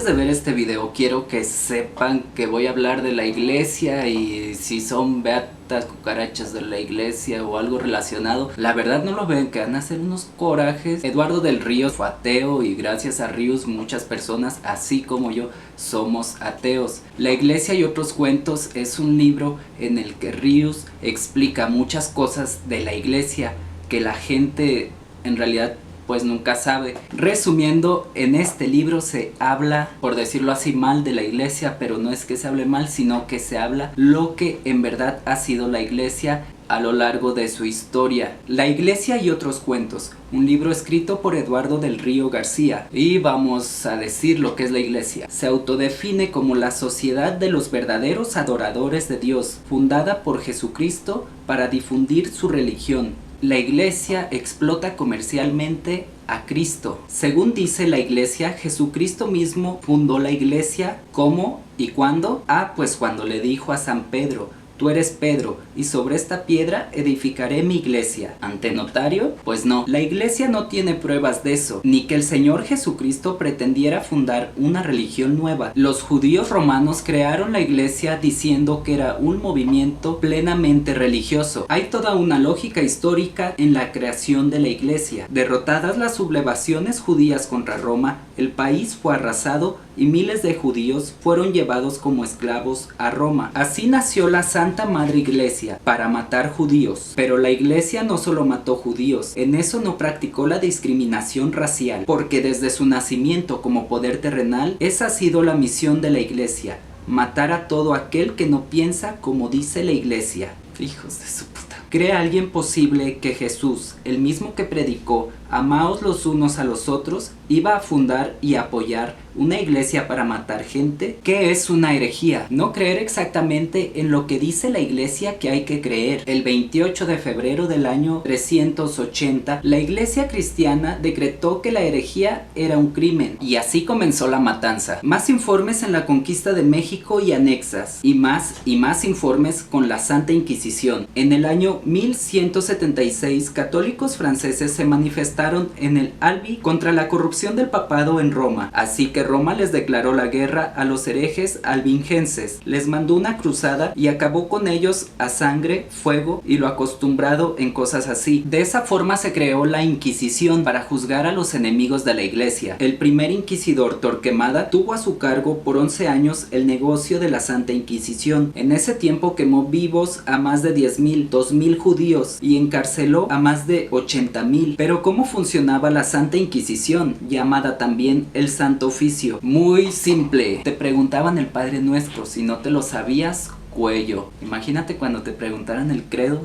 Antes de ver este video quiero que sepan que voy a hablar de la iglesia y si son beatas cucarachas de la iglesia o algo relacionado, la verdad no lo ven, que van a hacer unos corajes. Eduardo del Río fue ateo y gracias a Ríos muchas personas, así como yo, somos ateos. La iglesia y otros cuentos es un libro en el que Ríos explica muchas cosas de la iglesia que la gente en realidad pues nunca sabe. Resumiendo, en este libro se habla, por decirlo así, mal de la iglesia, pero no es que se hable mal, sino que se habla lo que en verdad ha sido la iglesia a lo largo de su historia. La iglesia y otros cuentos, un libro escrito por Eduardo del Río García. Y vamos a decir lo que es la iglesia. Se autodefine como la sociedad de los verdaderos adoradores de Dios, fundada por Jesucristo para difundir su religión. La iglesia explota comercialmente a Cristo. Según dice la iglesia, Jesucristo mismo fundó la iglesia. ¿Cómo y cuándo? Pues cuando le dijo a San Pedro: tú eres Pedro, y sobre esta piedra edificaré mi iglesia. ¿Ante notario? Pues no, la iglesia no tiene pruebas de eso, ni que el Señor Jesucristo pretendiera fundar una religión nueva. Los judíos romanos crearon la iglesia diciendo que era un movimiento plenamente religioso. Hay toda una lógica histórica en la creación de la iglesia. Derrotadas las sublevaciones judías contra Roma, el país fue arrasado y miles de judíos fueron llevados como esclavos a Roma. Así nació la Santa Madre Iglesia, para matar judíos. Pero la iglesia no solo mató judíos, en eso no practicó la discriminación racial, porque desde su nacimiento como poder terrenal, esa ha sido la misión de la iglesia: matar a todo aquel que no piensa como dice la iglesia. Hijos de su puta. ¿Cree alguien posible que Jesús, el mismo que predicó amaos los unos a los otros, iba a fundar y apoyar una iglesia para matar gente? ¿Qué es una herejía? No creer exactamente en lo que dice la iglesia que hay que creer. El 28 de febrero del año 380, la iglesia cristiana decretó que la herejía era un crimen, y así comenzó la matanza. Más informes en la conquista de México y anexas, y más informes con la Santa Inquisición. En el año 1176, católicos franceses se manifestaron en el Albi contra la corrupción del papado en Roma, así que Roma les declaró la guerra a los herejes albingenses, les mandó una cruzada y acabó con ellos a sangre, fuego y lo acostumbrado en cosas así. De esa forma se creó la Inquisición para juzgar a los enemigos de la iglesia. El primer inquisidor, Torquemada, tuvo a su cargo por 11 años el negocio de la Santa Inquisición. En ese tiempo quemó vivos a más de 10,000, 2,000 judíos y encarceló a más de 80,000. Pero ¿cómo funcionaba la Santa Inquisición, llamada también el Santo Oficio? Muy simple. Te preguntaban el Padre Nuestro, si no te lo sabías, cuello. Imagínate cuando te preguntaran el credo.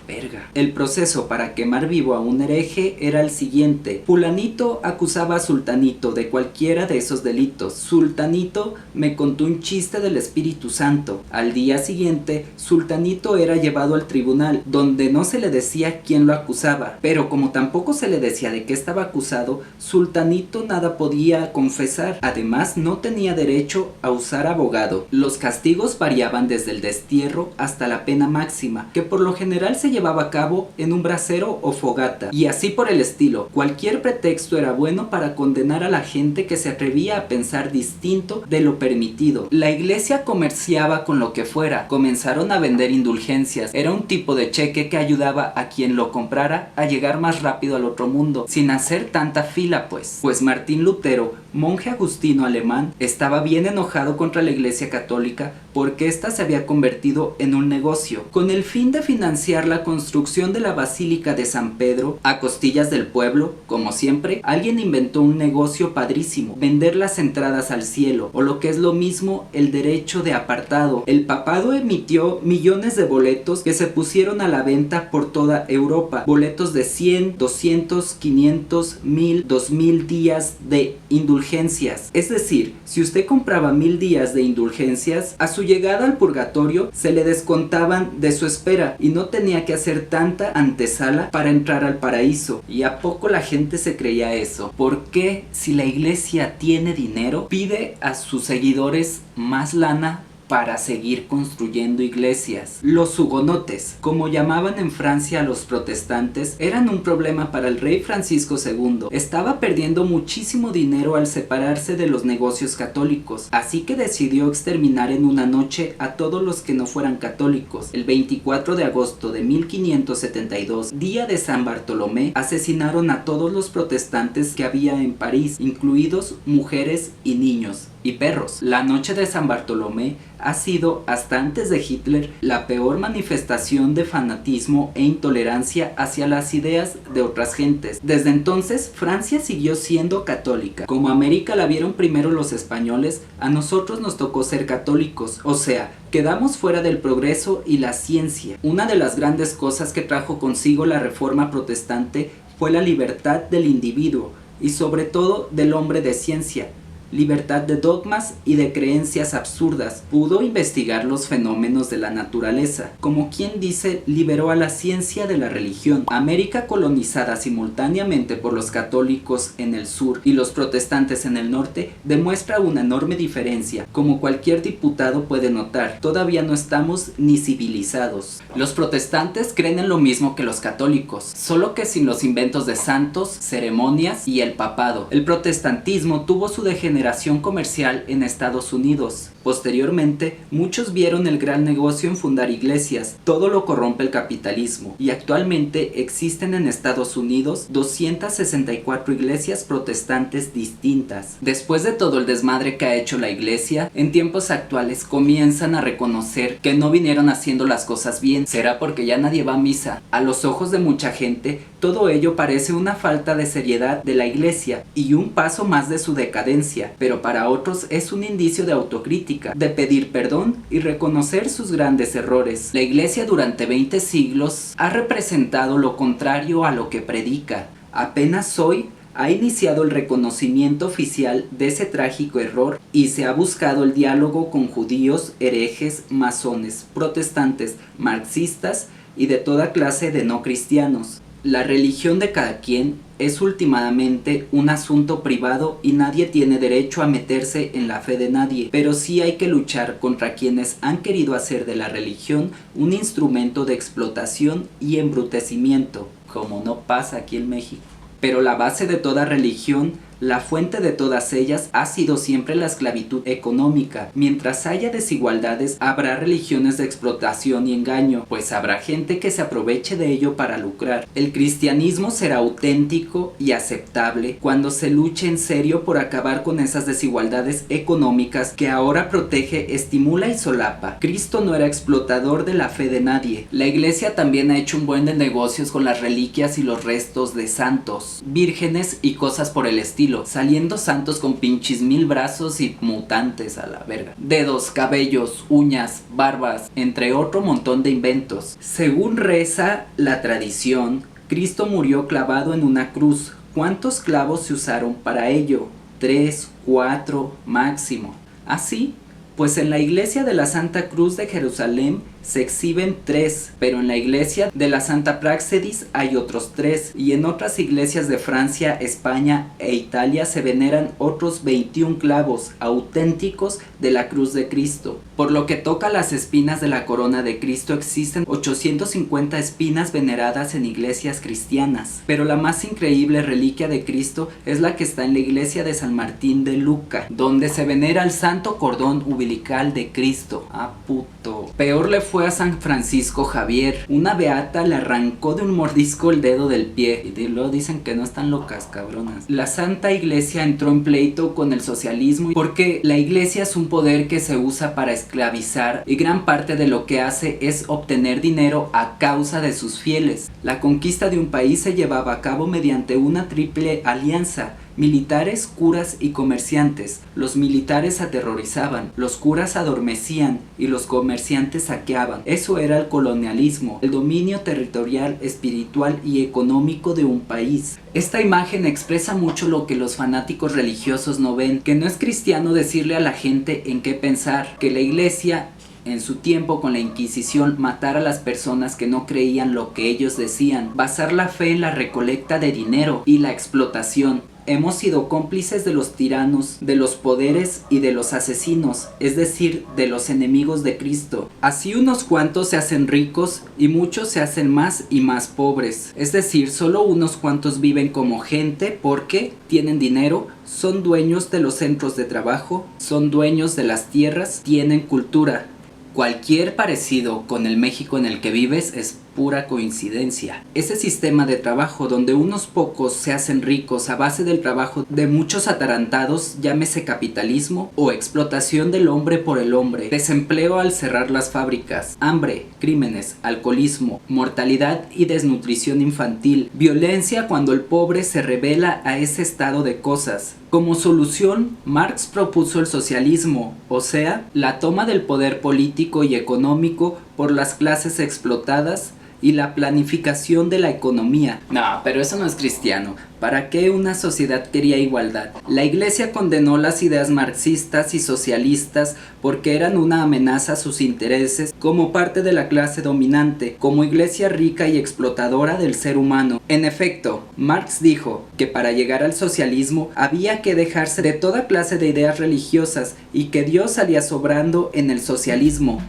Verga. El proceso para quemar vivo a un hereje era el siguiente: fulanito acusaba a sultanito de cualquiera de esos delitos. Sultanito me contó un chiste del Espíritu Santo. Al día siguiente, sultanito era llevado al tribunal, donde no se le decía quién lo acusaba, pero como tampoco se le decía de qué estaba acusado, sultanito nada podía confesar. Además, no tenía derecho a usar abogado. Los castigos variaban desde el destierro hasta la pena máxima, que por lo general se llevaba a cabo en un brasero o fogata, y así por el estilo. Cualquier pretexto era bueno para condenar a la gente que se atrevía a pensar distinto de lo permitido. La iglesia comerciaba con lo que fuera. Comenzaron a vender indulgencias. Era un tipo de cheque que ayudaba a quien lo comprara a llegar más rápido al otro mundo, sin hacer tanta fila pues Martín Lutero, monje agustino alemán, estaba bien enojado contra la iglesia católica porque ésta se había convertido en un negocio. Con el fin de financiar la construcción de la Basílica de San Pedro a costillas del pueblo, como siempre, alguien inventó un negocio padrísimo: vender las entradas al cielo, o lo que es lo mismo, el derecho de apartado. El papado emitió millones de boletos que se pusieron a la venta por toda Europa. Boletos de 100, 200, 500, 1000, 2000 días de indulgencias. Es decir, si usted compraba 1000 días de indulgencias, a su llegada al purgatorio se le descontaban de su espera y no tenía que hacer tanta antesala para entrar al paraíso. ¿Y a poco la gente se creía eso? ¿Por qué, si la iglesia tiene dinero, pide a sus seguidores más lana para seguir construyendo iglesias. Los hugonotes, como llamaban en Francia a los protestantes, eran un problema para el rey Francisco II. Estaba perdiendo muchísimo dinero al separarse de los negocios católicos, así que decidió exterminar en una noche a todos los que no fueran católicos. El 24 de agosto de 1572, día de San Bartolomé, asesinaron a todos los protestantes que había en París, incluidos mujeres y niños y perros. La noche de San Bartolomé ha sido, hasta antes de Hitler, la peor manifestación de fanatismo e intolerancia hacia las ideas de otras gentes. Desde entonces, Francia siguió siendo católica. Como América la vieron primero los españoles, a nosotros nos tocó ser católicos, o sea, quedamos fuera del progreso y la ciencia. Una de las grandes cosas que trajo consigo la Reforma protestante fue la libertad del individuo y sobre todo del hombre de ciencia. Libertad de dogmas y de creencias absurdas. Pudo investigar los fenómenos de la naturaleza. Como quien dice, liberó a la ciencia de la religión. América, colonizada simultáneamente por los católicos en el sur y los protestantes en el norte, demuestra una enorme diferencia. Como cualquier diputado puede notar, todavía no estamos ni civilizados. Los protestantes creen en lo mismo que los católicos, solo que sin los inventos de santos, ceremonias y el papado. El protestantismo tuvo su degeneración comercial en Estados Unidos. Posteriormente, muchos vieron el gran negocio en fundar iglesias. Todo lo corrompe el capitalismo. Y actualmente existen en Estados Unidos 264 iglesias protestantes distintas. Después de todo el desmadre que ha hecho la iglesia, en tiempos actuales comienzan a reconocer que no vinieron haciendo las cosas bien. ¿Será porque ya nadie va a misa? A los ojos de mucha gente, todo ello parece una falta de seriedad de la iglesia y un paso más de su decadencia, pero para otros es un indicio de autocrítica, de pedir perdón y reconocer sus grandes errores. La iglesia durante 20 siglos ha representado lo contrario a lo que predica. Apenas hoy ha iniciado el reconocimiento oficial de ese trágico error y se ha buscado el diálogo con judíos, herejes, masones, protestantes, marxistas y de toda clase de no cristianos. La religión de cada quien es últimamente un asunto privado y nadie tiene derecho a meterse en la fe de nadie, pero sí hay que luchar contra quienes han querido hacer de la religión un instrumento de explotación y embrutecimiento, como no pasa aquí en México. Pero la base de toda religión, la fuente de todas ellas, ha sido siempre la esclavitud económica. Mientras haya desigualdades, habrá religiones de explotación y engaño, pues habrá gente que se aproveche de ello para lucrar. El cristianismo será auténtico y aceptable cuando se luche en serio por acabar con esas desigualdades económicas que ahora protege, estimula y solapa. Cristo no era explotador de la fe de nadie. La iglesia también ha hecho un buen de negocios con las reliquias y los restos de santos, vírgenes y cosas por el estilo, saliendo santos con pinches 1000 brazos y mutantes a la verga. Dedos, cabellos, uñas, barbas, entre otro montón de inventos. Según reza la tradición, Cristo murió clavado en una cruz. ¿Cuántos clavos se usaron para ello? 3, 4 máximo. Así, pues en la iglesia de la Santa Cruz de Jerusalén se exhiben 3, pero en la iglesia de la Santa Praxedis hay otros 3, y en otras iglesias de Francia, España e Italia se veneran otros 21 clavos auténticos de la cruz de Cristo. Por lo que toca las espinas de la corona de Cristo, existen 850 espinas veneradas en iglesias cristianas, pero la más increíble reliquia de Cristo es la que está en la iglesia de San Martín de Lucca, donde se venera el santo cordón umbilical de Cristo. ¡Ah, puto! Peor le fue a San Francisco Javier. Una beata le arrancó de un mordisco el dedo del pie. Y luego dicen que no están locas, cabronas. La Santa Iglesia entró en pleito con el socialismo porque la iglesia es un poder que se usa para esclavizar y gran parte de lo que hace es obtener dinero a causa de sus fieles. La conquista de un país se llevaba a cabo mediante una triple alianza: militares, curas y comerciantes. Los militares aterrorizaban, los curas adormecían y los comerciantes saqueaban. Eso era el colonialismo, el dominio territorial, espiritual y económico de un país. Esta imagen expresa mucho lo que los fanáticos religiosos no ven, que no es cristiano decirle a la gente en qué pensar, que la iglesia en su tiempo con la Inquisición matar a las personas que no creían lo que ellos decían, basar la fe en la recolecta de dinero y la explotación. hemos sido cómplices de los tiranos, de los poderes y de los asesinos, es decir, de los enemigos de Cristo. Así unos cuantos se hacen ricos y muchos se hacen más y más pobres, es decir, solo unos cuantos viven como gente porque tienen dinero, son dueños de los centros de trabajo, son dueños de las tierras, tienen cultura. Cualquier parecido con el México en el que vives es pura coincidencia. Ese sistema de trabajo donde unos pocos se hacen ricos a base del trabajo de muchos atarantados, llámese capitalismo o explotación del hombre por el hombre, desempleo al cerrar las fábricas, hambre, crímenes, alcoholismo, mortalidad y desnutrición infantil, violencia cuando el pobre se revela a ese estado de cosas. Como solución, Marx propuso el socialismo, o sea, la toma del poder político y económico por las clases explotadas y la planificación de la economía. No, pero eso no es cristiano. ¿Para qué una sociedad quería igualdad? La Iglesia condenó las ideas marxistas y socialistas porque eran una amenaza a sus intereses como parte de la clase dominante, como iglesia rica y explotadora del ser humano. En efecto, Marx dijo que para llegar al socialismo había que dejarse de toda clase de ideas religiosas y que Dios salía sobrando en el socialismo.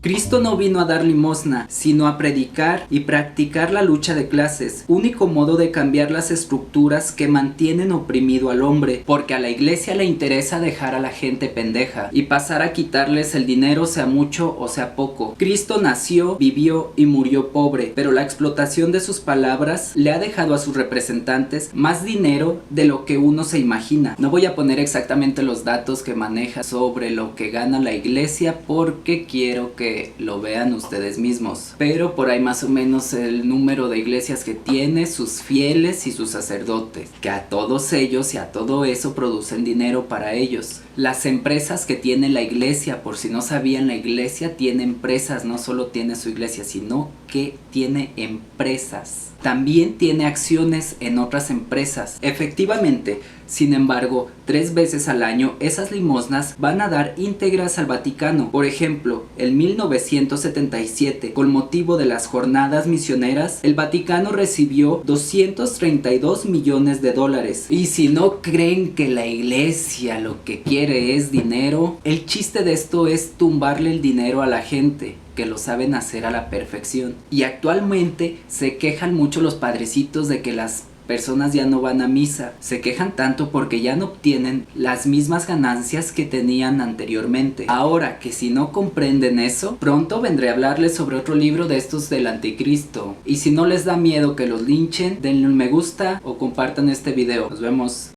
Cristo no vino a dar limosna, sino a predicar y practicar la lucha de clases, único modo de cambiar las estructuras que mantienen oprimido al hombre, porque a la iglesia le interesa dejar a la gente pendeja y pasar a quitarles el dinero, sea mucho o sea poco. Cristo nació, vivió y murió pobre, pero la explotación de sus palabras le ha dejado a sus representantes más dinero de lo que uno se imagina. No voy a poner exactamente los datos que maneja sobre lo que gana la iglesia porque quiero que lo vean ustedes mismos, pero por ahí más o menos el número de iglesias que tiene, sus fieles y sus sacerdotes, que a todos ellos y a todo eso producen dinero para ellos. Las empresas que tiene la iglesia, por si no sabían, la iglesia tiene empresas, no solo tiene su iglesia, sino que tiene empresas. También tiene acciones en otras empresas. Efectivamente, sin embargo, 3 veces al año esas limosnas van a dar íntegras al Vaticano. Por ejemplo, en 1977, con motivo de las jornadas misioneras, el Vaticano recibió 232 millones de dólares. Y si no creen que la iglesia lo que quiere es dinero, el chiste de esto es tumbarle el dinero a la gente, que lo saben hacer a la perfección. Y actualmente se quejan mucho los padrecitos de que las personas ya no van a misa. Se quejan tanto porque ya no obtienen las mismas ganancias que tenían anteriormente. Ahora que si no comprenden eso, pronto vendré a hablarles sobre otro libro de estos del anticristo. Y si no les da miedo que los linchen, denle un me gusta o compartan este video. Nos vemos.